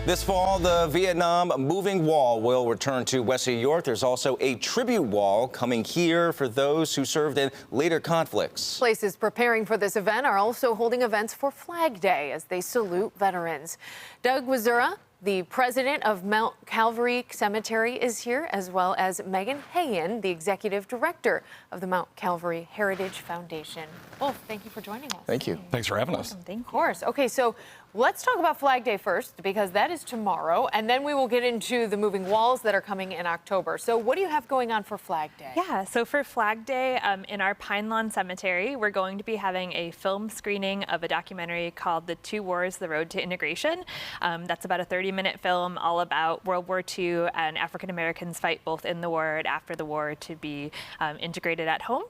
This fall, the Vietnam moving wall will return to West New York. There's also a tribute wall coming here for those who served in later conflicts. Places preparing for this event are also holding events for Flag Day as they salute veterans. Doug Wazura, the president of Mount Calvary Cemetery, is here, as well as Megan Hayen, the executive director of the Mount Calvary Heritage Foundation. Both, thank you for joining us. Thank you. Thanks for having us. Of course. Okay, so let's talk about Flag Day first, because that is tomorrow, and then we will get into the moving walls that are coming in October. So what do you have going on for Flag Day? Yeah, so for Flag Day in our Pine Lawn Cemetery, we're going to be having a film screening of a documentary called The Two Wars, The Road to Integration. That's about a 30-minute film all about World War II and African Americans fight both in the war and after the war to be integrated at home.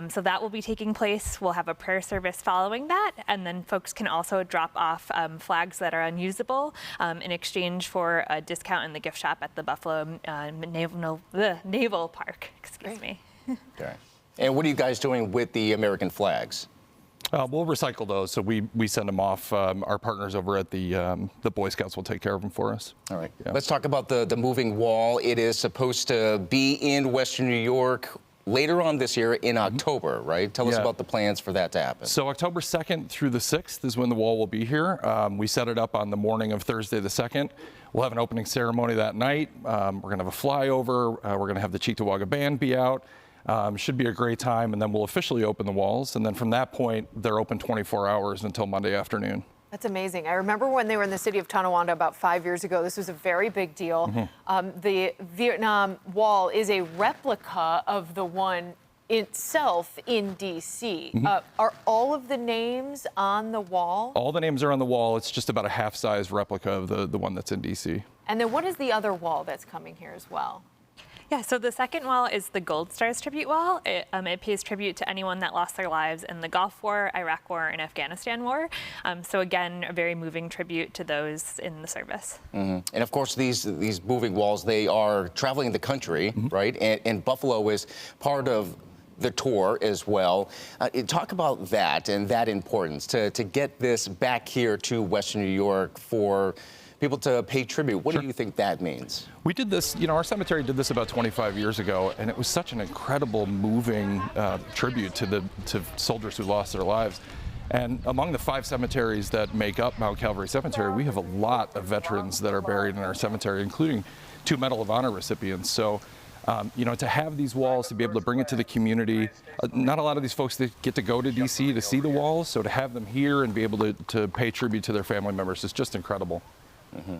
So that will be taking place. We'll have a prayer service following that, and then folks can also drop off flags that are unusable in exchange for a discount in the gift shop at the Buffalo Naval Park. Excuse me. Okay. And what are you guys doing with the American flags? We'll recycle those, so we send them off. Our partners over at the Boy Scouts will take care of them for us. All right. Yeah. Let's talk about the moving wall. It is supposed to be in Western New York later on this year in October, right? Tell us about the plans for that to happen. So October 2nd through the 6th is when the wall will be here. We set it up on the morning of Thursday the 2nd. We'll have an opening ceremony that night. We're going to have a flyover. We're going to have the Cheektowaga Band be out. Should be a great time, and then we'll officially open the walls. And then from that point, they're open 24 hours until Monday afternoon. That's amazing. I remember when they were in the city of Tonawanda about 5 years ago. This was a very big deal. The Vietnam Wall is a replica of the one itself in D.C. Are all of the names on the wall? All the names are on the wall. It's just about a half-size replica of the one that's in D.C. And then what is the other wall that's coming here as well? Yeah, so the second wall is the Gold Stars Tribute Wall. It pays tribute to anyone that lost their lives in the Gulf War, Iraq War, and Afghanistan War. So again, a very moving tribute to those in the service. And of course, these moving walls, they are traveling the country, right? And Buffalo is part of the tour as well. Talk about that and that importance to get this back here to Western New York for people to pay tribute. What do you think that means? We did this, our cemetery did this about 25 years ago, and it was such an incredible, moving tribute to soldiers who lost their lives. And among the 5 cemeteries that make up Mount Calvary Cemetery, we have a lot of veterans that are buried in our cemetery, including 2 Medal of Honor recipients. So, to have these walls, to be able to bring it to the community, not a lot of these folks that get to go to D.C. to see the walls, so to have them here and be able to pay tribute to their family members is just incredible.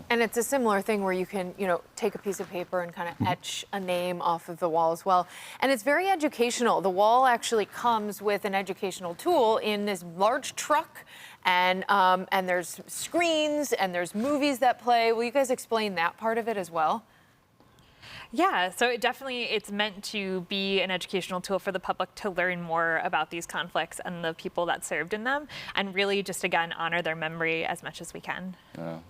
And it's a similar thing where you can, take a piece of paper and kind of etch a name off of the wall as well. And it's very educational. The wall actually comes with an educational tool in this large truck, and there's screens and there's movies that play. Will you guys explain that part of it as well? Yeah, so it's meant to be an educational tool for the public to learn more about these conflicts and the people that served in them, and really just, again, honor their memory as much as we can.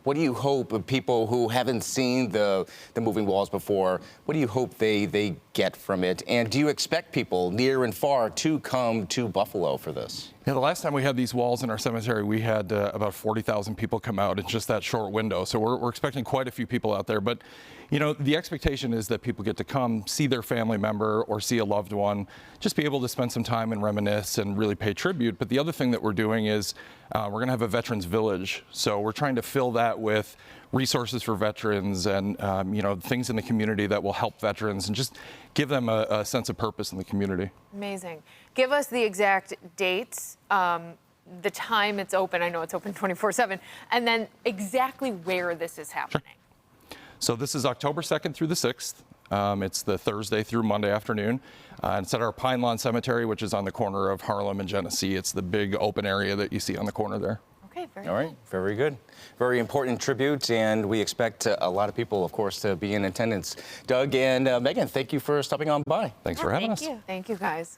What do you hope of people who haven't seen the moving walls before, what do you hope they get from it? And do you expect people near and far to come to Buffalo for this? Yeah, the last time we had these walls in our cemetery, we had about 40,000 people come out in just that short window. So we're expecting quite a few people out there. But, the expectation is that people get to come see their family member or see a loved one, just be able to spend some time and reminisce and really pay tribute. But the other thing that we're doing is we're going to have a veterans village. So we're trying to fill that with resources for veterans and, things in the community that will help veterans and just give them a sense of purpose in the community. Amazing. Give us the exact dates, the time it's open. I know it's open 24/7, and then exactly where this is happening. Sure. So this is October 2nd through the 6th. It's the Thursday through Monday afternoon. And it's at our Pine Lawn Cemetery, which is on the corner of Harlem and Genesee. It's the big open area that you see on the corner there. Okay, very All right, very good. Very important tribute, and we expect a lot of people, of course, to be in attendance. Doug and Megan, thank you for stopping on by. Thanks for having us. Thank you, guys.